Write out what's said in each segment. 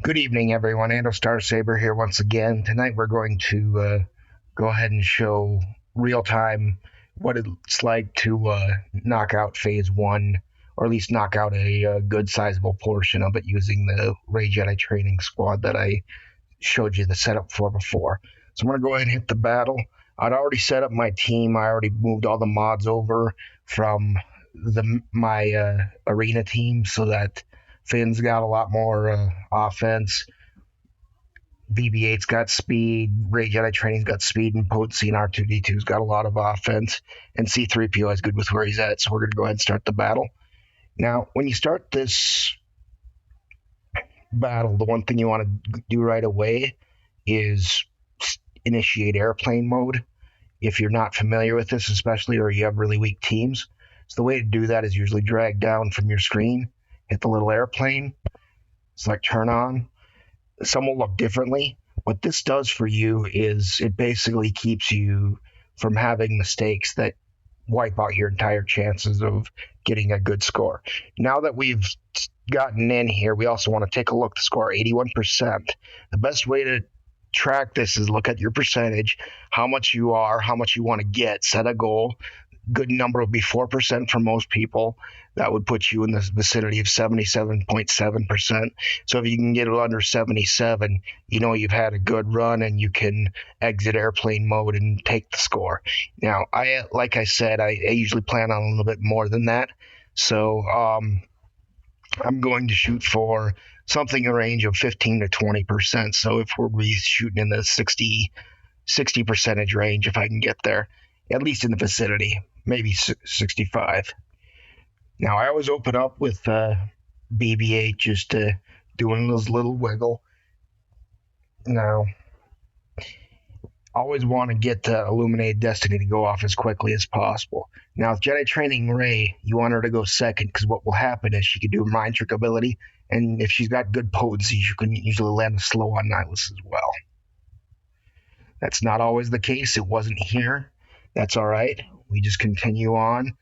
Good evening, everyone. Ando Star Saber here once again. Tonight we're going to go ahead and show real time what it's like to knock out Phase 1, or at least knock out a good sizable portion of it using the Ray Jedi training squad that I showed you the setup for before. So I'm going to go ahead and hit the battle. I'd already set up my team. I already moved all the mods over from my arena team so that Finn's got a lot more offense. BB-8's got speed. Ray Jedi Training's got speed and potency, and R2-D2's got a lot of offense. And C-3PO is good with where he's at, so we're going to go ahead and start the battle. Now, when you start this battle, the one thing you want to do right away is initiate airplane mode. If you're not familiar with this, especially, or you have really weak teams, so the way to do that is usually drag down from your screen, hit the little airplane, select turn on. Some will look differently. What this does for you is it basically keeps you from having mistakes that wipe out your entire chances of getting a good score. Now that we've gotten in here, we also want to take a look. The score 81%. The best way to track this is look at your percentage, how much you are, how much you want to get, set a goal. Good number would be 4% for most people. That would put you in the vicinity of 77.7%. So if you can get it under 77, you know you've had a good run and you can exit airplane mode and take the score. Now, like I said, I usually plan on a little bit more than that. So I'm going to shoot for something in the range of 15 to 20%. So if we're shooting in the 60 percentage range, if I can get there, at least in the vicinity, maybe 65. Now, I always open up with BB-8 just doing this little wiggle. Now, always want to get Illuminated Destiny to go off as quickly as possible. Now, with Jedi Training Rey, you want her to go second, because what will happen is she can do Mind Trick ability, and if she's got good potency, she can usually land a slow on Nihilus as well. That's not always the case. It wasn't here. That's all right. We just continue on.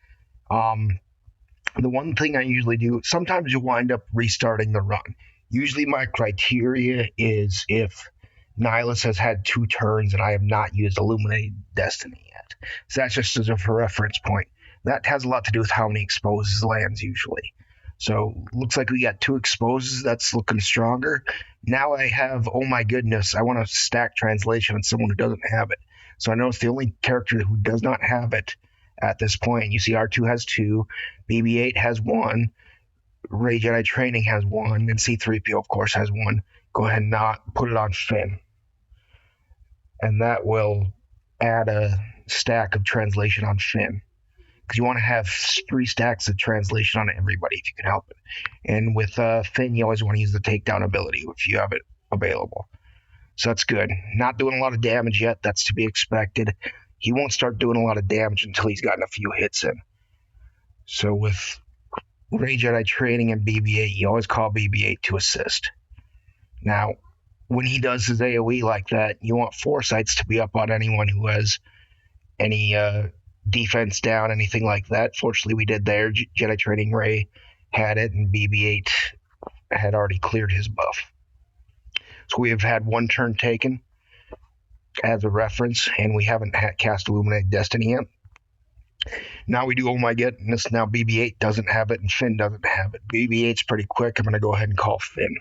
The one thing I usually do, sometimes you wind up restarting the run. Usually my criteria is if Nihilus has had 2 turns and I have not used Illuminated Destiny yet. So that's just as a reference point. That has a lot to do with how many exposes lands usually. So looks like we got 2 exposes. That's looking stronger. Now I have, oh my goodness, I want to stack translation on someone who doesn't have it. So I notice the only character who does not have it at this point, you see R2 has 2, BB-8 has 1, Ray Jedi Training has 1, and C-3PO, of course, has 1. Go ahead and not put it on Finn. And that will add a stack of translation on Finn. Because you want to have 3 stacks of translation on everybody if you can help it. And with Finn, you always want to use the takedown ability if you have it available. So that's good. Not doing a lot of damage yet. That's to be expected. He won't start doing a lot of damage until he's gotten a few hits in. So with Ray Jedi Training and BB-8, you always call BB-8 to assist. Now, when he does his AoE like that, you want foresights to be up on anyone who has any defense down, anything like that. Fortunately, we did there. Jedi Training Ray had it, and BB-8 had already cleared his buff. So we have had 1 turn taken as a reference, and we haven't cast Illuminated Destiny yet. Now we do, oh my goodness, now BB-8 doesn't have it and Finn doesn't have it. BB-8's pretty quick. I'm going to go ahead and call Finn,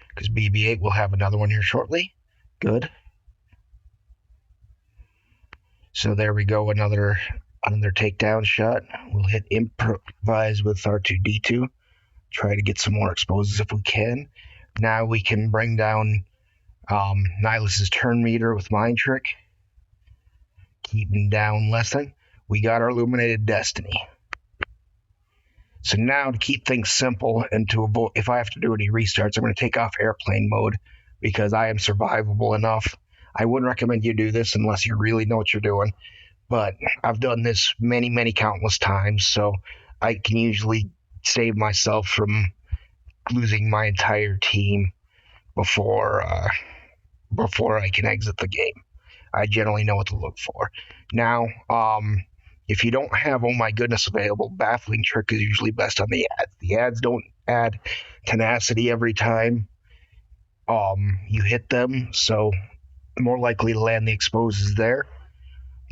because BB-8 will have another one here shortly. Good. So there we go, another takedown shot. We'll hit improvise with R2-D2. Try to get some more exposes if we can. Now we can bring down Nihilus's turn meter with Mind Trick. Keep him down less than. We got our Illuminated Destiny. So now to keep things simple and to avoid, if I have to do any restarts, I'm going to take off airplane mode because I am survivable enough. I wouldn't recommend you do this unless you really know what you're doing. But I've done this many countless times, so I can usually save myself from losing my entire team before I can exit the game. I generally know what to look for. Now, if you don't have Oh My Goodness available, Baffling Trick is usually best on the ads. The ads don't add tenacity every time you hit them, so more likely to land the exposes there.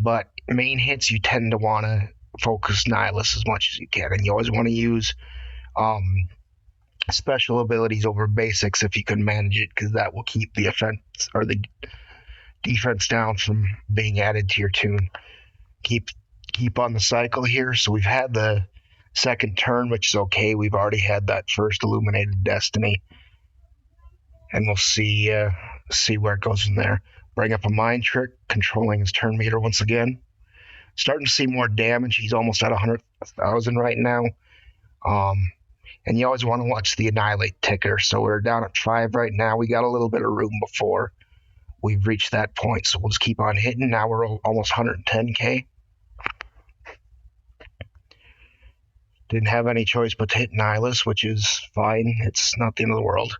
But main hits, you tend to want to focus Nihilus as much as you can, and you always want to use um, special abilities over basics if you can manage it, because that will keep the offense or the defense down from being added to your tune. Keep on the cycle here. So we've had the second turn, which is okay. We've already had that first Illuminated Destiny, and we'll see where it goes from there. Bring up a Mind Trick, controlling his turn meter once again. Starting to see more damage. He's almost at 100,000 right now. And you always want to watch the Annihilate ticker. So we're down at 5 right now. We got a little bit of room before we've reached that point. So we'll just keep on hitting. Now we're almost 110k. Didn't have any choice but to hit Nihilus, which is fine. It's not the end of the world.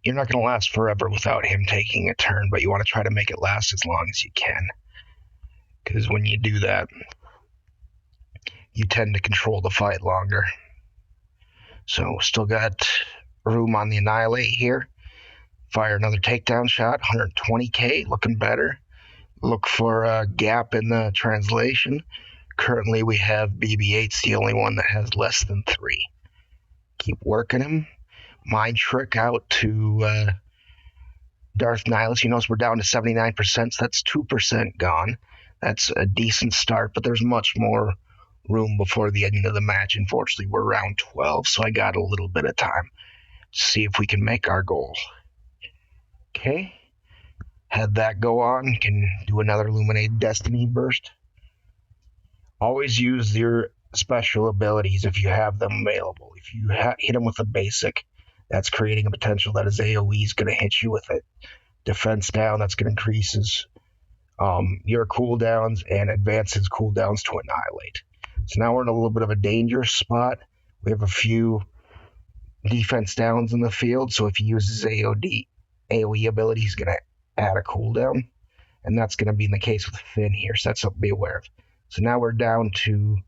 You're not going to last forever without him taking a turn, but you want to try to make it last as long as you can. Because when you do that, you tend to control the fight longer. So still got room on the Annihilate here. Fire another takedown shot, 120k, looking better. Look for a gap in the translation. Currently we have BB-8's the only one that has less than 3. Keep working him. Mind Trick out to Darth Nihilus. You notice we're down to 79%, so that's 2% gone. That's a decent start, but there's much more room before the end of the match. Unfortunately, we're round 12, so I got a little bit of time to see if we can make our goal. Okay. Had that go on. Can do another Illuminated Destiny burst. Always use your special abilities if you have them available. If you hit them with a basic, that's creating a potential that his AoE is going to hit you with it. Defense down, that's going to increase your cooldowns and advance his cooldowns to Annihilate. So now we're in a little bit of a dangerous spot. We have a few defense downs in the field, so if he uses AoE ability, he's going to add a cooldown. And that's going to be in the case with Finn here, so that's something to be aware of. So now we're down to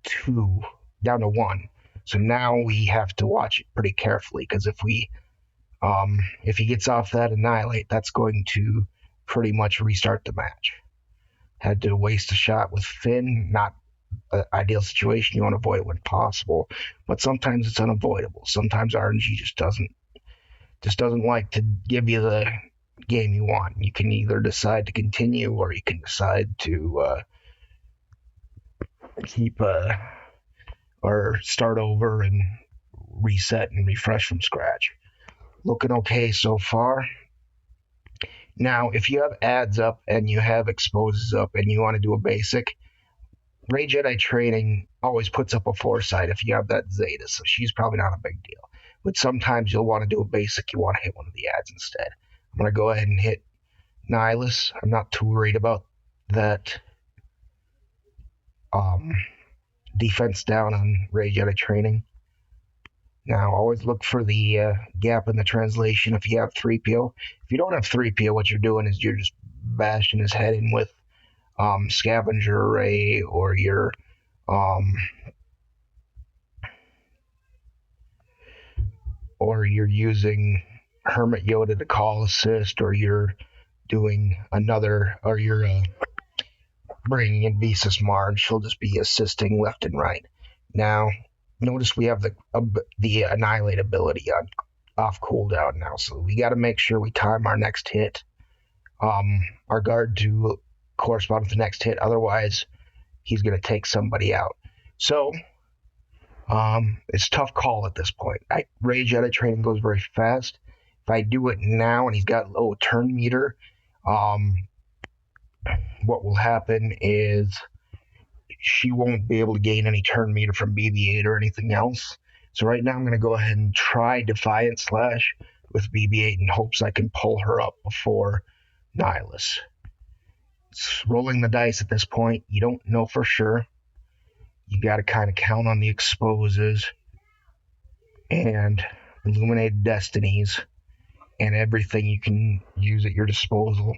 1. So now we have to watch it pretty carefully, because if he gets off that Annihilate, that's going to pretty much restart the match. Had to waste a shot with Finn, not an ideal situation. You want to avoid it when possible, but sometimes it's unavoidable. Sometimes RNG just doesn't like to give you the game you want. You can either decide to continue, or you can decide to keep or start over and reset and refresh from scratch. Looking okay so far. Now, if you have ads up and you have exposes up and you want to do a basic, Rey Jedi Training always puts up a foresight if you have that Zeta, so she's probably not a big deal. But sometimes you'll want to do a basic, you want to hit one of the ads instead. I'm going to go ahead and hit Nihilus. I'm not too worried about that defense down on Rey Jedi Training. Now, always look for the gap in the translation if you have 3PO. If you don't have 3PO, what you're doing is you're just bashing his head in with Scavenger Array, or you're using Hermit Yoda to call assist, or you're doing or you're bringing in Visas Marge. She'll just be assisting left and right. Now, notice we have the Annihilate ability off cooldown now, so we got to make sure we time our next hit, our guard to correspond with the next hit. Otherwise, he's going to take somebody out. So, it's a tough call at this point. Rey Jedi Training goes very fast. If I do it now and he's got low turn meter, what will happen is she won't be able to gain any turn meter from BB-8 or anything else. So right now I'm going to go ahead and try Defiant Slash with BB-8 in hopes I can pull her up before Nihilus. It's rolling the dice at this point. You don't know for sure. You got to kind of count on the exposes and Illuminated Destinies and everything you can use at your disposal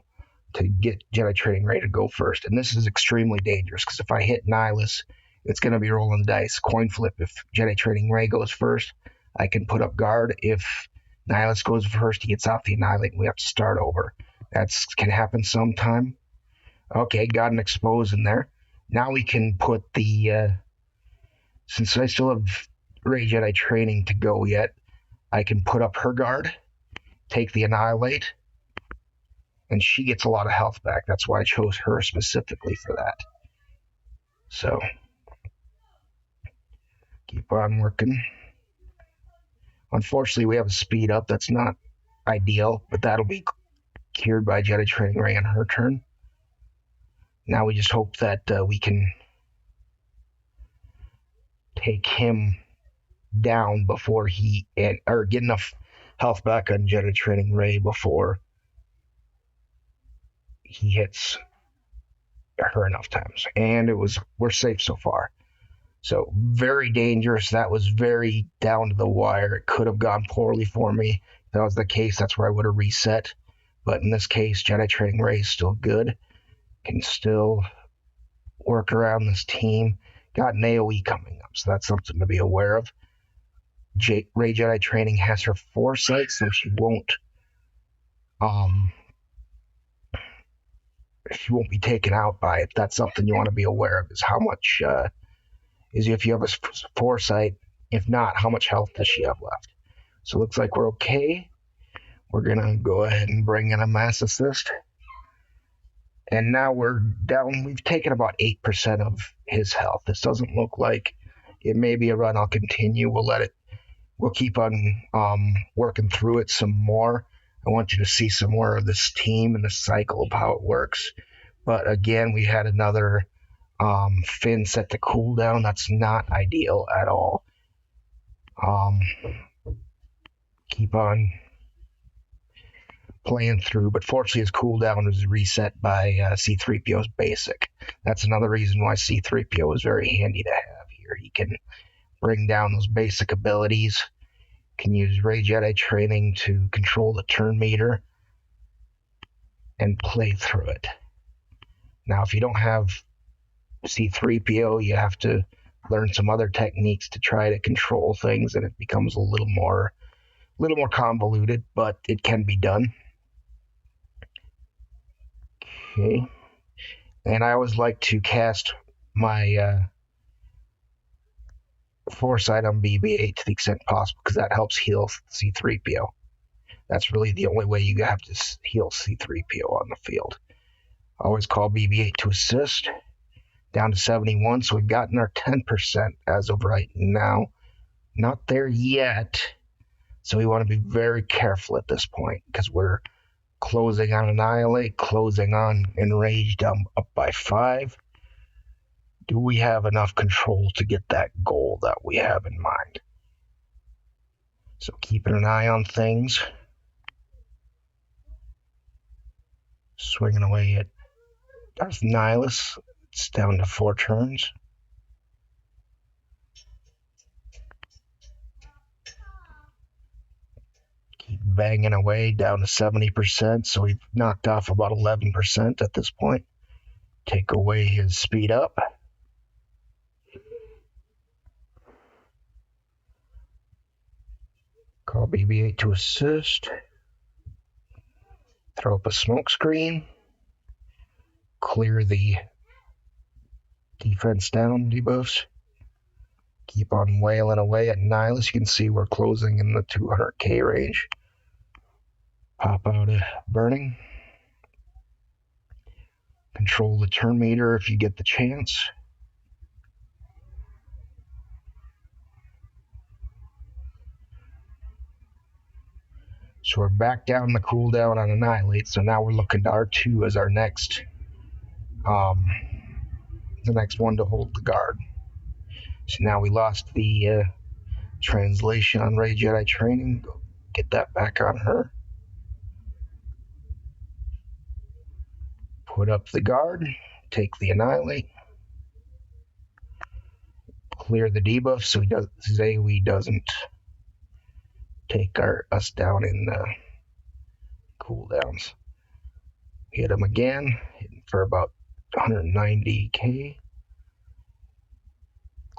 to get Jedi Training ready to go first. And this is extremely dangerous, because if I hit Nihilus it's going to be rolling the dice. Coin flip. If Jedi Training Ray goes first, I can put up guard. If Nihilus goes first, he gets off the Annihilate, and we have to start over. That can happen sometime. Okay, got an expose in there. Now we can put the... since I still have Ray Jedi Training to go yet, I can put up her guard, take the Annihilate, and she gets a lot of health back. That's why I chose her specifically for that. So, keep on working. Unfortunately, we have a speed up. That's not ideal, but that'll be cured by Jedi Training Ray on her turn. Now we just hope that we can take him down before or get enough health back on Jedi Training Ray before he hits her enough times. And we're safe so far. So very dangerous. That was very down to the wire. It could have gone poorly for me. If that was the case, that's where I would have reset. But in this case, Jedi Training Ray is still good. Can still work around this team. Got an AoE coming up, so that's something to be aware of. Ray Jedi Training has her foresight, so she won't be taken out by it. That's something you want to be aware of, is how much is if you have a foresight. If not, how much health does she have left? So it looks like we're okay. We're gonna go ahead and bring in a mass assist. And now we're down. We've taken about 8% of his health. This doesn't look like it may be a run. I'll continue. We'll keep on working through it some more. I want you to see some more of this team and the cycle of how it works. But again, we had another fin set to cooldown. That's not ideal at all. Keep on playing through, but fortunately his cooldown was reset by C-3PO's basic. That's another reason why C-3PO is very handy to have here. He can bring down those basic abilities, can use Ray Jedi Training to control the turn meter, and play through it. Now, if you don't have C-3PO, you have to learn some other techniques to try to control things, and it becomes a little more convoluted, but it can be done. Okay. And I always like to cast my foresight on BB-8 to the extent possible, because that helps heal C-3PO. That's really the only way you have to heal C-3PO on the field. I always call BB-8 to assist. Down to 71, so we've gotten our 10% as of right now. Not there yet, so we want to be very careful at this point, because we're closing on Annihilate, closing on Enraged, up by 5. Do we have enough control to get that goal that we have in mind? So keeping an eye on things. Swinging away at Darth Nihilus. It's down to 4 turns. Keep banging away down to 70%, so we've knocked off about 11% at this point. Take away his speed up. Call BB-8 to assist. Throw up a smoke screen. Clear the defense down debuffs. Keep on wailing away at Nihilus. You can see we're closing in the 200k range. Pop out a burning. Control the turn meter if you get the chance. So we're back down the cooldown on Annihilate. So now we're looking to R2 as our next the next one to hold the guard. So now we lost the translation on Ray Jedi Training. Go get that back on her. Put up the guard. Take the Annihilate. Clear the debuff so his AoE doesn't take us down in cooldowns. Hit him again, hitting for about 190k.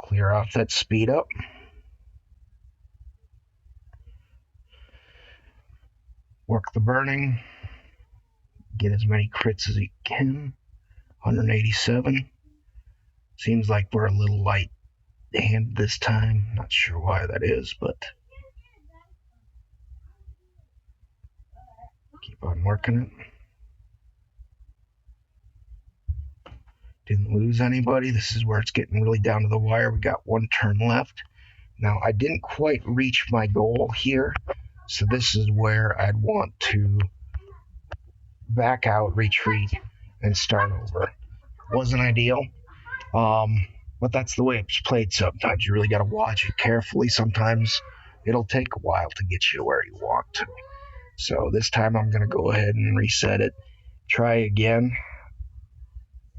Clear off that speed up. Work the burning. Get as many crits as you can. 187. Seems like we're a little light hand this time. Not sure why that is, but keep on working it. Didn't lose anybody. This is where it's getting really down to the wire. We got one turn left. Now, I didn't quite reach my goal here, so this is where I'd want to back out, retreat, and start over. Wasn't ideal, but that's the way it's played sometimes. You really got to watch it carefully. Sometimes it'll take a while to get you to where you want to. So this time I'm going to go ahead and reset it. Try again.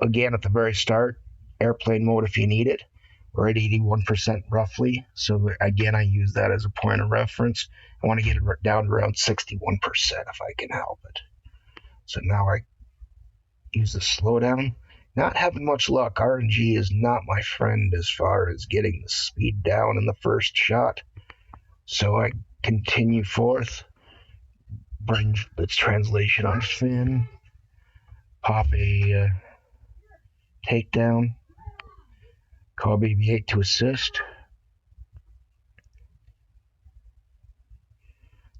Again at the very start, airplane mode if you need it. We're at 81% roughly. So again, I use that as a point of reference. I want to get it down to around 61% if I can help it. So now I use the slowdown. Not having much luck. RNG is not my friend as far as getting the speed down in the first shot. So I continue forth. Bring its translation on Finn. Pop a takedown. Call BB-8 to assist.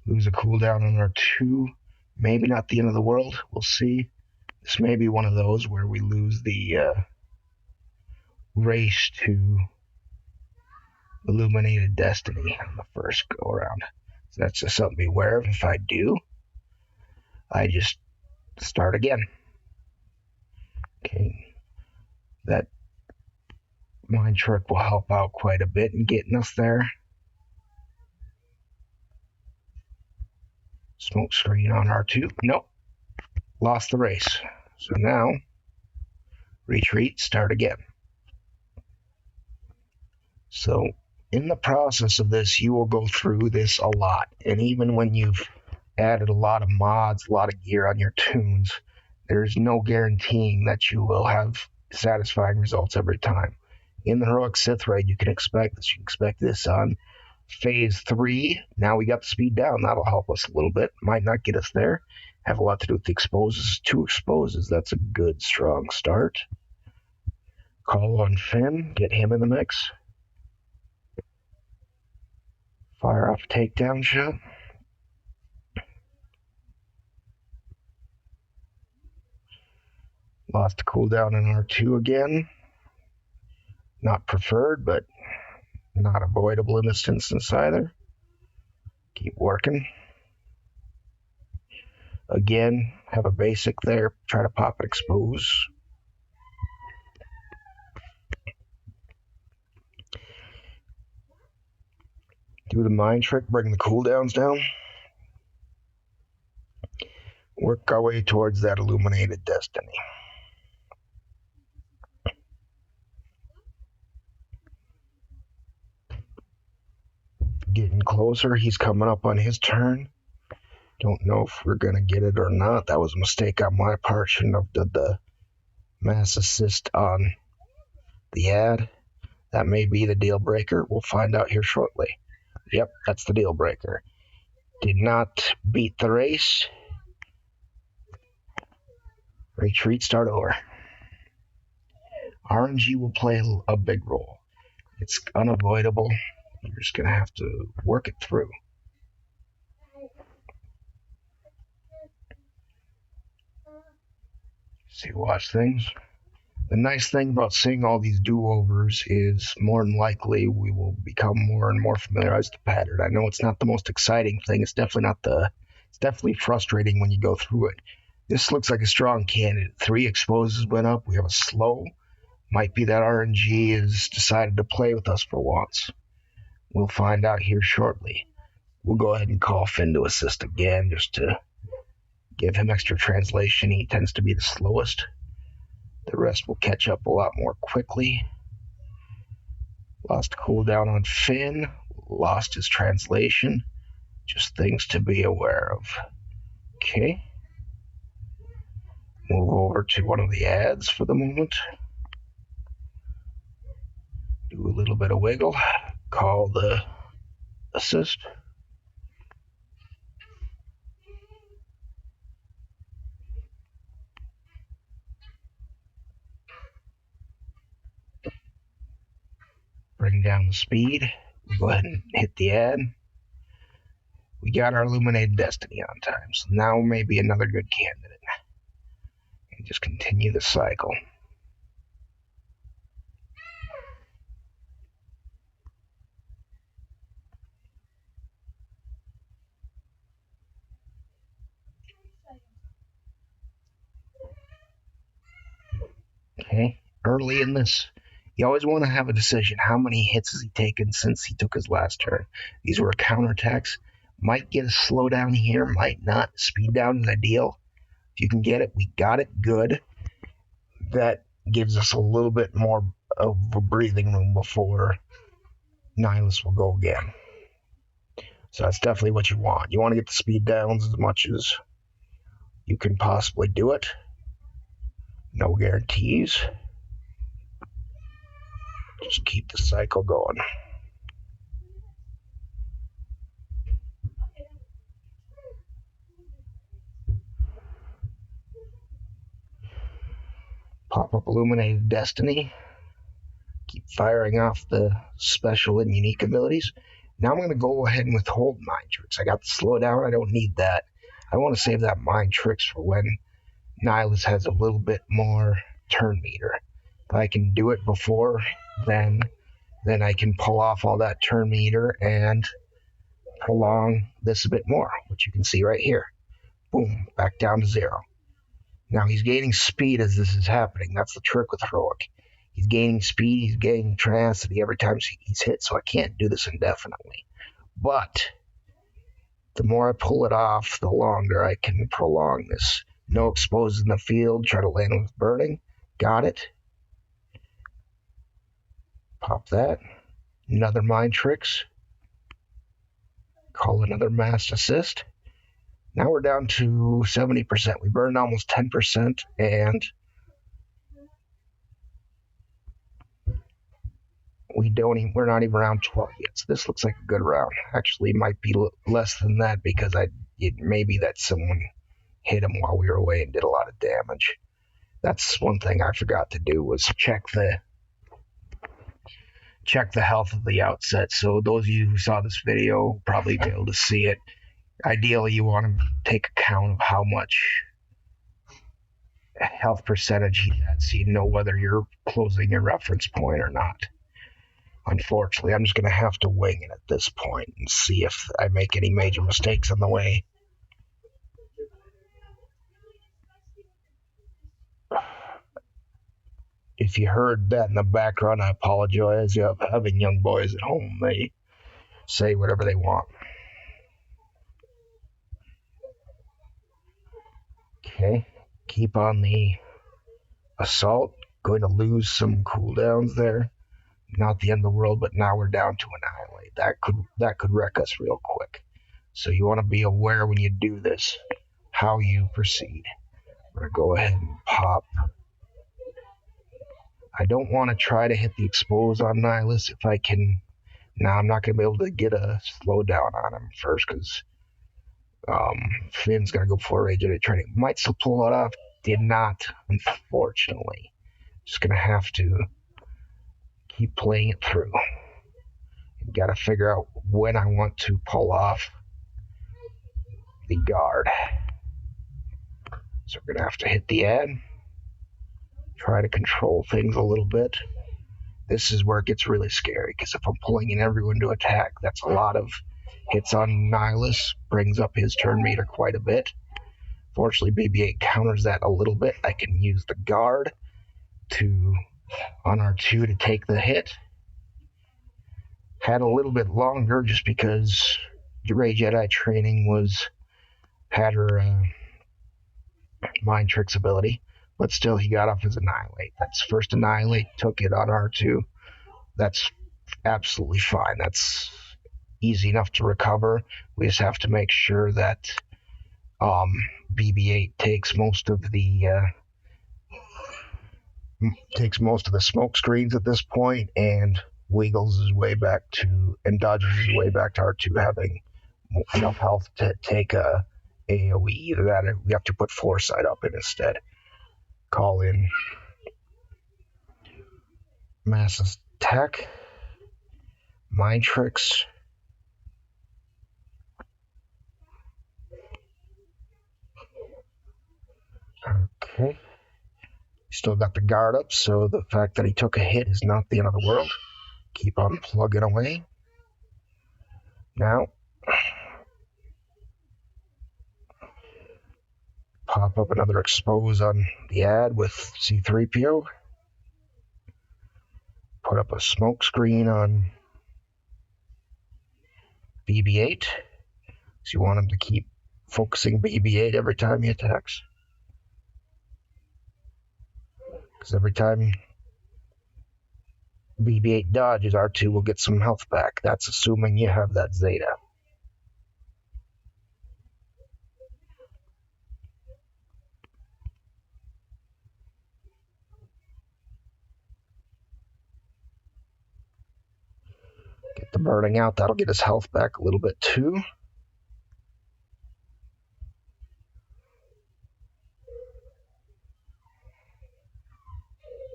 Lose a cooldown on R2. Maybe not the end of the world. We'll see. This may be one of those where we lose the race to Illuminated Destiny on the first go around. So that's just something to be aware of. If I do, I just start again. Okay. That mind trick will help out quite a bit in getting us there. Smoke screen on R2. Nope. Lost the race. So now, retreat, start again. So, in the process of this, you will go through this a lot. And even when you've added a lot of mods, a lot of gear on your tunes, there's no guaranteeing that you will have satisfying results every time. In the Heroic Sith raid, you can expect this. You can expect this on Phase 3. Now we got the speed down. That'll help us a little bit. Might not get us there. Have a lot to do with the exposes. 2 exposes. That's a good, strong start. Call on Finn. Get him in the mix. Fire off a takedown shot. Lost a cooldown in R2 again. Not preferred, but not avoidable in this instance either. Keep working. Again, have a basic there. Try to pop and expose. Do the mind trick, bring the cooldowns down. Work our way towards that Illuminated Destiny. Getting closer. He's coming up on his turn. Don't know if we're going to get it or not. That was a mistake on my part. Shouldn't have done the mass assist on the ad. That may be the deal breaker. We'll find out here shortly. Yep, that's the deal breaker. Did not beat the race. Retreat, start over. RNG will play a big role. It's unavoidable. You're just going to have to work it through. See, watch things. The nice thing about seeing all these do-overs is more than likely we will become more and more familiarized with the pattern. I know it's not the most exciting thing. It's definitely frustrating when you go through it. This looks like a strong candidate. 3 exposes went up. We have a slow. Might be that RNG has decided to play with us for once. We'll find out here shortly. We'll go ahead and call Finn to assist again just to give him extra translation. He tends to be the slowest. The rest will catch up a lot more quickly. Lost cooldown on Finn. Lost his translation. Just things to be aware of. Okay. Move over to one of the ads for the moment. Do a little bit of wiggle. Call the assist. Bring down the speed. We go ahead and hit the add. We got our Illuminated Destiny on time, so now maybe another good candidate. And just continue the cycle. Okay, early in this, you always want to have a decision. How many hits has he taken since he took his last turn? These were counterattacks. Might get a slowdown here, might not. Speed down is ideal. If you can get it, we got it good. That gives us a little bit more of a breathing room before Nihilus will go again. So that's definitely what you want. You want to get the speed downs as much as you can possibly do it. No guarantees. Just keep the cycle going. Pop up Illuminated Destiny. Keep firing off the special and unique abilities. Now I'm going to go ahead and withhold Mind Tricks. I got the slowdown. I don't need that. I want to save that Mind Tricks for when Nihilus has a little bit more turn meter. If I can do it before then I can pull off all that turn meter and prolong this a bit more, which you can see right here. Boom, back down to 0. Now he's gaining speed as this is happening. That's the trick with Heroic. He's gaining speed, he's gaining tenacity every time he's hit, so I can't do this indefinitely. But the more I pull it off, the longer I can prolong this. No exposed in the field, try to land with burning. Got it. Pop that. Another Mind Tricks. Call another Mass Assist. Now we're down to 70%. We burned almost 10%, and we're not even around 12 yet. So this looks like a good round. Actually, might be less than that because maybe that someone hit him while we were away and did a lot of damage. That's one thing I forgot to do was check the health of the outset. So those of you who saw this video will probably be able to see it. Ideally, you want to take account of how much health percentage he had so you know whether you're closing your reference point or not. Unfortunately, I'm just going to have to wing it at this point and see if I make any major mistakes on the way. If you heard that in the background, I apologize. Having young boys at home, they say whatever they want. Okay, keep on the assault. Going to lose some cooldowns there. Not the end of the world, but now we're down to Annihilate. That could wreck us real quick. So you want to be aware when you do this, how you proceed. We're going to go ahead and pop. I don't want to try to hit the expose on Nihilus if I can. Now I'm not going to be able to get a slowdown on him first because Finn's going to go for Rage Jedi Training. Might still pull it off. Did not, unfortunately. Just going to have to keep playing it through. Got to figure out when I want to pull off the guard. So we're going to have to hit the add. Try to control things a little bit. This is where it gets really scary because if I'm pulling in everyone to attack, that's a lot of hits on Nihilus, brings up his turn meter quite a bit. Fortunately, BB-8 counters that a little bit. I can use the guard on R2 to take the hit. Had a little bit longer just because Rey Jedi Training had her Mind Tricks ability, but still he got off his Annihilate. That's first Annihilate, took it on R2. That's absolutely fine. That's easy enough to recover. We just have to make sure that BB-8 takes most of the smoke screens at this point and wiggles his way back to and dodges his way back to R2, having enough health to take a AoE. Either that or we have to put Foresight up in instead. Call in Mass Attack, Mind Tricks. Okay. Still got the guard up, so the fact that he took a hit is not the end of the world. Keep on plugging away. Now, pop up another expose on the ad with C-3PO. Put up a smoke screen on BB-8. So you want him to keep focusing BB-8 every time he attacks. Because every time BB-8 dodges, R2 will get some health back. That's assuming you have that Zeta. Get the burning out. That'll get his health back a little bit too.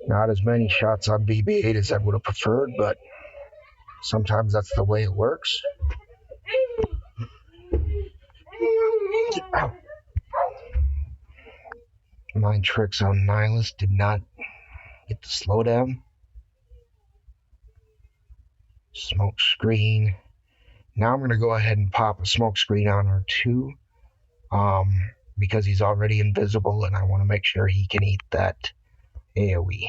Not as many shots on BB-8 as I would have preferred, but sometimes that's the way it works. Ow. Mind Tricks on Nihilus did not get the slowdown. Smoke screen. Now I'm going to go ahead and pop a smoke screen on R2 because he's already invisible and I want to make sure he can eat that AoE.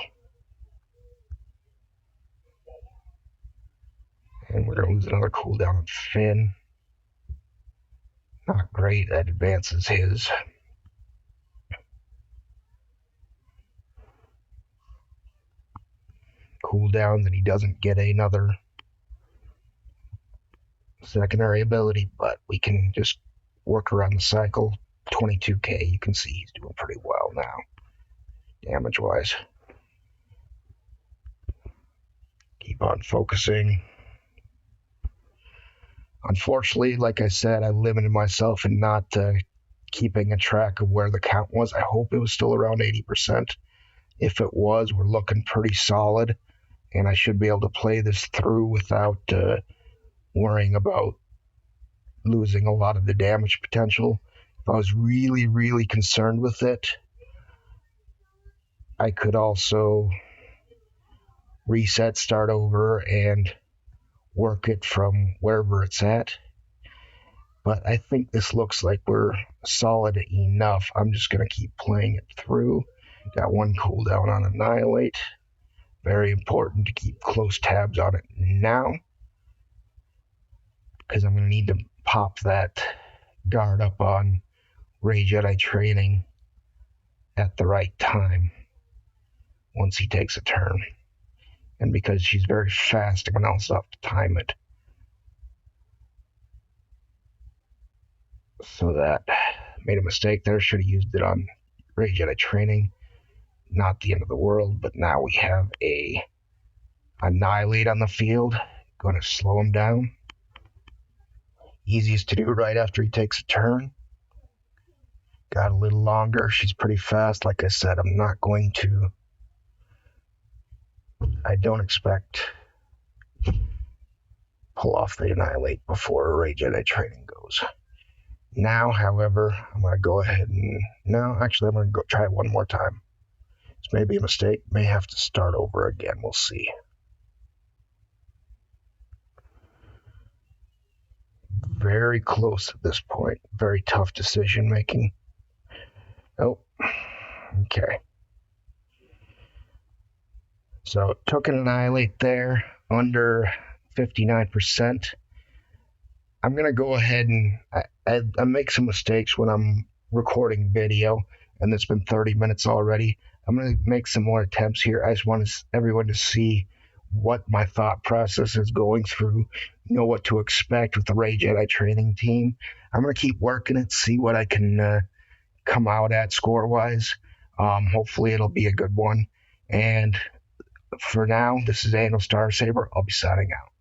And we're going to lose another cooldown on Finn. Not great. That advances his. Cooldown that he doesn't get another secondary ability, but we can just work around the cycle. 22k, you can see he's doing pretty well now, damage-wise. Keep on focusing. Unfortunately, like I said, I limited myself in not keeping a track of where the count was. I hope it was still around 80%. If it was, we're looking pretty solid, and I should be able to play this through without worrying about losing a lot of the damage potential. If I was really, really concerned with it, I could also reset, start over, and work it from wherever it's at. But I think this looks like we're solid enough. I'm just going to keep playing it through. Got one cooldown on Annihilate. Very important to keep close tabs on it now, because I'm going to need to pop that guard up on Rey Jedi training at the right time once he takes a turn. And because she's very fast, I'm going to also have to time it. So that, made a mistake there, should have used it on Rey Jedi training. Not the end of the world, but now we have a Annihilate on the field. Going to slow him down. Easiest to do right after he takes a turn. Got a little longer. She's pretty fast. Like I said, I don't expect pull off the Annihilate before Rey Jedi training goes. Now, however, I'm going to go ahead and... No, actually, I'm going to go try it one more time. This may be a mistake. May have to start over again. We'll see. Very close at this point. Very tough decision making. Oh, okay. So took an Annihilate there, under 59%. I'm going to go ahead and I make some mistakes when I'm recording video, and it's been 30 minutes already. I'm going to make some more attempts here. I just want everyone to see what my thought process is going through, know what to expect with the Rey Jedi training team. I'm going to keep working it, see what I can come out at score-wise. Hopefully it'll be a good one. And For now, this is Anno Star Saber. I'll be signing out.